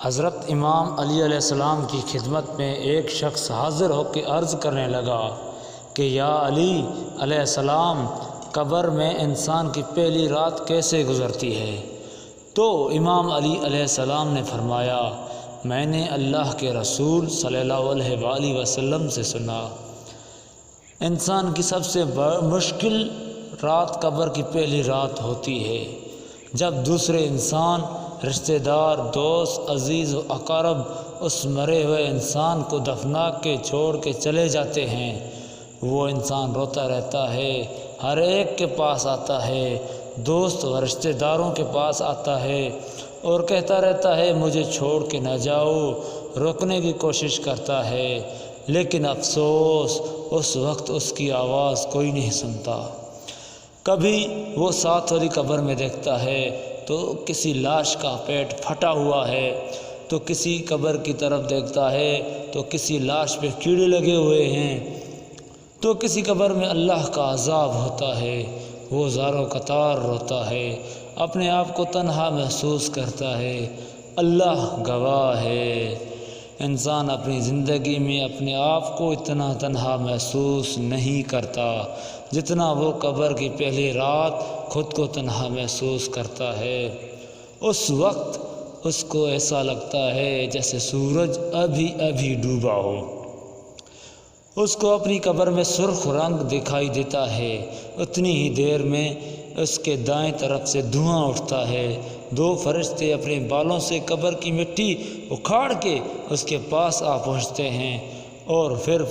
حضرت امام علی علیہ السلام کی خدمت میں ایک شخص حاضر ہو کے عرض کرنے لگا کہ یا علی علیہ السلام، قبر میں انسان کی پہلی رات کیسے گزرتی ہے؟ تو امام علی علیہ السلام نے فرمایا، میں نے اللہ کے رسول صلی اللہ علیہ وآلہ وسلم سے سنا، انسان کی سب سے مشکل رات قبر کی پہلی رات ہوتی ہے، جب دوسرے انسان، رشتہ دار، دوست، عزیز و اقارب اس مرے ہوئے انسان کو دفنا کے چھوڑ کے چلے جاتے ہیں۔ وہ انسان روتا رہتا ہے، ہر ایک کے پاس آتا ہے، دوست و رشتہ داروں کے پاس آتا ہے اور کہتا رہتا ہے مجھے چھوڑ کے نہ جاؤ، روکنے کی کوشش کرتا ہے، لیکن افسوس اس وقت اس کی آواز کوئی نہیں سنتا۔ کبھی وہ ساتھ والی قبر میں دیکھتا ہے تو کسی لاش کا پیٹ پھٹا ہوا ہے، تو کسی قبر کی طرف دیکھتا ہے تو کسی لاش پہ کیڑے لگے ہوئے ہیں، تو کسی قبر میں اللہ کا عذاب ہوتا ہے۔ وہ زاروں قطار روتا ہے، اپنے آپ کو تنہا محسوس کرتا ہے۔ اللہ گواہ ہے، انسان اپنی زندگی میں اپنے آپ کو اتنا تنہا محسوس نہیں کرتا جتنا وہ قبر کی پہلی رات خود کو تنہا محسوس کرتا ہے۔ اس وقت اس کو ایسا لگتا ہے جیسے سورج ابھی ابھی ڈوبا ہو۔ اس کو اپنی قبر میں سرخ رنگ دکھائی دیتا ہے۔ اتنی ہی دیر میں اس کے دائیں طرف سے دھواں اٹھتا ہے۔ دو فرشتے اپنے بالوں سے قبر کی مٹی اکھاڑ کے اس کے پاس آ پہنچتے ہیں اور پھر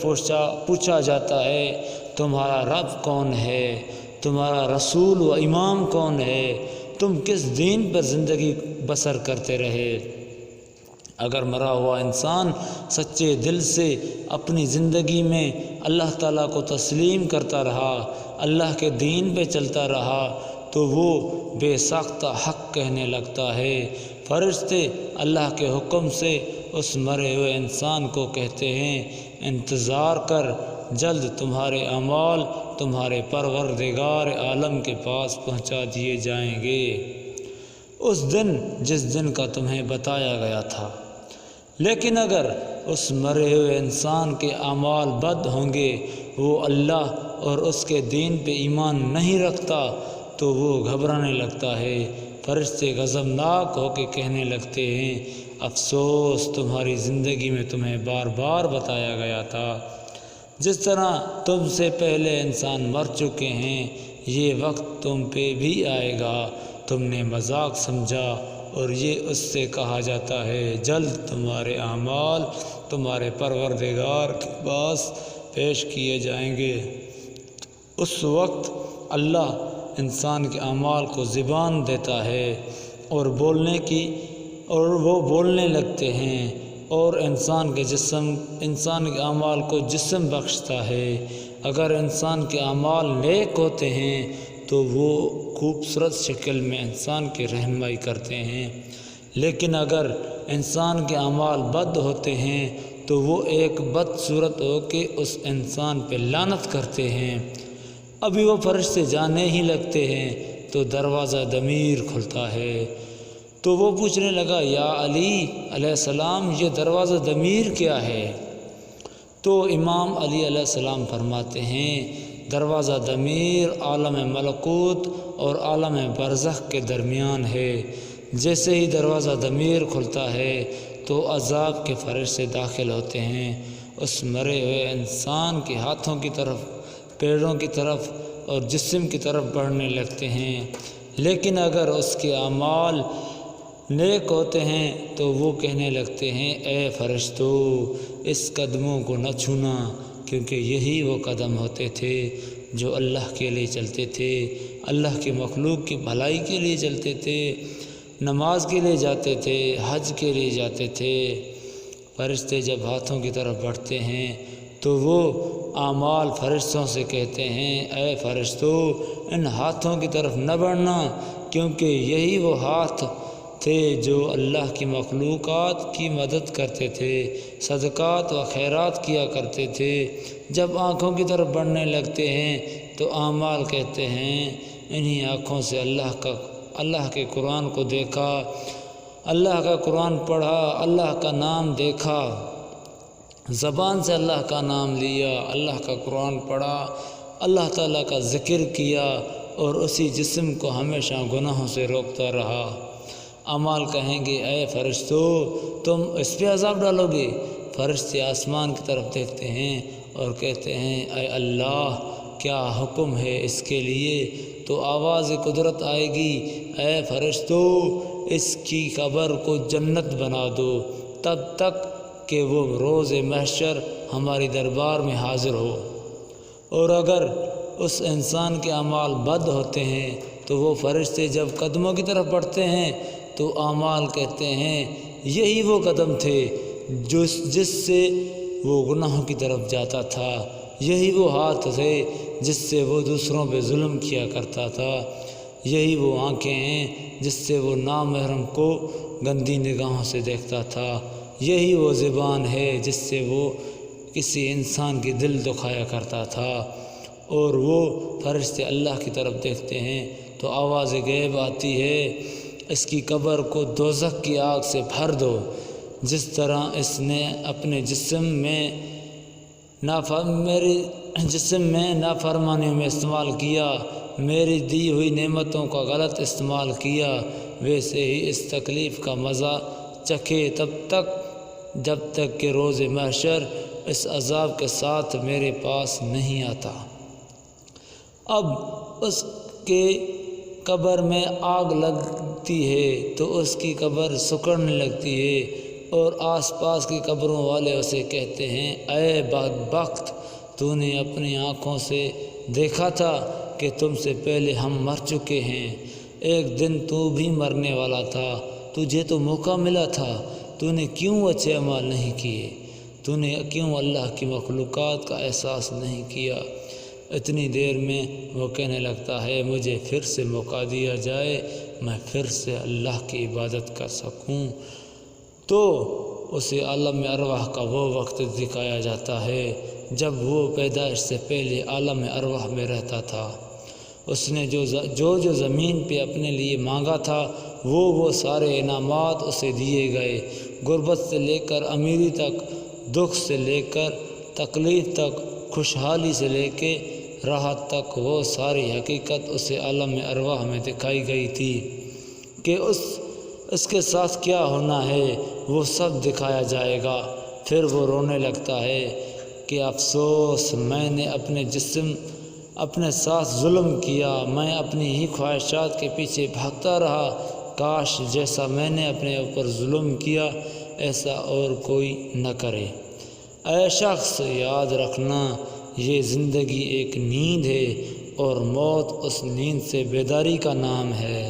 پوچھا جاتا ہے تمہارا رب کون ہے؟ تمہارا رسول و امام کون ہے؟ تم کس دین پر زندگی بسر کرتے رہے؟ اگر مرا ہوا انسان سچے دل سے اپنی زندگی میں اللہ تعالیٰ کو تسلیم کرتا رہا، اللہ کے دین پہ چلتا رہا، تو وہ بے ساختہ حق کہنے لگتا ہے۔ فرشتے اللہ کے حکم سے اس مرے ہوئے انسان کو کہتے ہیں انتظار کر، جلد تمہارے اعمال تمہارے پروردگار عالم کے پاس پہنچا دیے جائیں گے، اس دن جس دن کا تمہیں بتایا گیا تھا۔ لیکن اگر اس مرے ہوئے انسان کے اعمال بد ہوں گے، وہ اللہ اور اس کے دین پہ ایمان نہیں رکھتا، تو وہ گھبرانے لگتا ہے۔ فرشتے غضبناک ہو کے کہنے لگتے ہیں افسوس، تمہاری زندگی میں تمہیں بار بار بتایا گیا تھا، جس طرح تم سے پہلے انسان مر چکے ہیں، یہ وقت تم پہ بھی آئے گا، تم نے مذاق سمجھا۔ اور یہ اس سے کہا جاتا ہے جلد تمہارے اعمال تمہارے پروردگار کے پاس پیش کیے جائیں گے۔ اس وقت اللہ انسان کے اعمال کو زبان دیتا ہے اور وہ بولنے لگتے ہیں، اور انسان کے اعمال کو جسم بخشتا ہے۔ اگر انسان کے اعمال نیک ہوتے ہیں تو وہ خوبصورت شکل میں انسان کی رہنمائی کرتے ہیں، لیکن اگر انسان کے اعمال بد ہوتے ہیں تو وہ ایک بدصورت ہو کے اس انسان پہ لعنت کرتے ہیں۔ ابھی وہ فرشتے جانے ہی لگتے ہیں تو دروازہ ضمیر کھلتا ہے، تو وہ پوچھنے لگا یا علی علیہ السلام، یہ دروازہ ضمیر کیا ہے؟ تو امام علی علیہ السلام فرماتے ہیں دروازہ ضمیر عالم ملکوت اور عالم برزخ کے درمیان ہے۔ جیسے ہی دروازہ ضمیر کھلتا ہے تو عذاب کے فرشتے داخل ہوتے ہیں، اس مرے ہوئے انسان کے ہاتھوں کی طرف، پیروں کی طرف اور جسم کی طرف بڑھنے لگتے ہیں۔ لیکن اگر اس کے اعمال نیک ہوتے ہیں تو وہ کہنے لگتے ہیں اے فرشتوں، اس قدموں کو نہ چھونا، کیونکہ یہی وہ قدم ہوتے تھے جو اللہ کے لیے چلتے تھے، اللہ کی مخلوق کی بھلائی کے لیے چلتے تھے، نماز کے لیے جاتے تھے، حج کے لیے جاتے تھے۔ فرشتے جب ہاتھوں کی طرف بڑھتے ہیں تو وہ اعمال فرشتوں سے کہتے ہیں اے فرشتوں، ان ہاتھوں کی طرف نہ بڑھنا، کیونکہ یہی وہ ہاتھ تھے جو اللہ کی مخلوقات کی مدد کرتے تھے، صدقات و خیرات کیا کرتے تھے۔ جب آنکھوں کی طرف بڑھنے لگتے ہیں تو اعمال کہتے ہیں انہی آنکھوں سے اللہ کے قرآن کو دیکھا، اللہ کا قرآن پڑھا، اللہ کا نام دیکھا، زبان سے اللہ کا نام لیا، اللہ کا قرآن پڑھا، اللہ تعالیٰ کا ذکر کیا، اور اسی جسم کو ہمیشہ گناہوں سے روکتا رہا۔ اعمال کہیں گے اے فرشتو تم اس پہ عذاب ڈالو گے؟ فرشتے آسمان کی طرف دیکھتے ہیں اور کہتے ہیں اے اللہ کیا حکم ہے اس کے لیے؟ تو آواز قدرت آئے گی اے فرشتو اس کی قبر کو جنت بنا دو تب تک کہ وہ روز محشر ہماری دربار میں حاضر ہو۔ اور اگر اس انسان کے اعمال بد ہوتے ہیں تو وہ فرشتے جب قدموں کی طرف بڑھتے ہیں تو اعمال کہتے ہیں یہی وہ قدم تھے جس سے وہ گناہوں کی طرف جاتا تھا، یہی وہ ہاتھ تھے جس سے وہ دوسروں پہ ظلم کیا کرتا تھا، یہی وہ آنکھیں ہیں جس سے وہ نامحرم کو گندی نگاہوں سے دیکھتا تھا، یہی وہ زبان ہے جس سے وہ کسی انسان کی دل دکھایا کرتا تھا۔ اور وہ فرشتے اللہ کی طرف دیکھتے ہیں تو آواز غیب آتی ہے اس کی قبر کو دوزخ کی آگ سے بھر دو، جس طرح اس نے اپنے جسم میں نافرمانیوں میں استعمال کیا، میری دی ہوئی نعمتوں کا غلط استعمال کیا، ویسے ہی اس تکلیف کا مزہ چکھے جب تک کہ روز محشر اس عذاب کے ساتھ میرے پاس نہیں آتا۔ اب اس کے قبر میں آگ لگتی ہے تو اس کی قبر سکڑنے لگتی ہے، اور آس پاس کی قبروں والے اسے کہتے ہیں اے بدبخت تو نے اپنی آنکھوں سے دیکھا تھا کہ تم سے پہلے ہم مر چکے ہیں، ایک دن تو بھی مرنے والا تھا، تجھے تو موقع ملا تھا، تو نے کیوں اچھے اعمال نہیں کیے، تو نے کیوں اللہ کی مخلوقات کا احساس نہیں کیا؟ اتنی دیر میں وہ کہنے لگتا ہے مجھے پھر سے موقع دیا جائے، میں پھر سے اللہ کی عبادت کر سکوں۔ تو اسے عالم ارواح کا وہ وقت دکھایا جاتا ہے جب وہ پیدائش سے پہلے عالم ارواح میں رہتا تھا۔ اس نے جو زمین پہ اپنے لیے مانگا تھا وہ سارے انعامات اسے دیے گئے، غربت سے لے کر امیری تک، دکھ سے لے کر تکلیف تک، خوشحالی سے لے کے راحت تک، وہ ساری حقیقت اسے عالم ارواح میں دکھائی گئی تھی کہ اس کے ساتھ کیا ہونا ہے وہ سب دکھایا جائے گا۔ پھر وہ رونے لگتا ہے کہ افسوس میں نے اپنے ساتھ ظلم کیا، میں اپنی ہی خواہشات کے پیچھے بھاگتا رہا، کاش جیسا میں نے اپنے اوپر ظلم کیا ایسا اور کوئی نہ کرے۔ اے شخص یاد رکھنا یہ زندگی ایک نیند ہے اور موت اس نیند سے بیداری کا نام ہے۔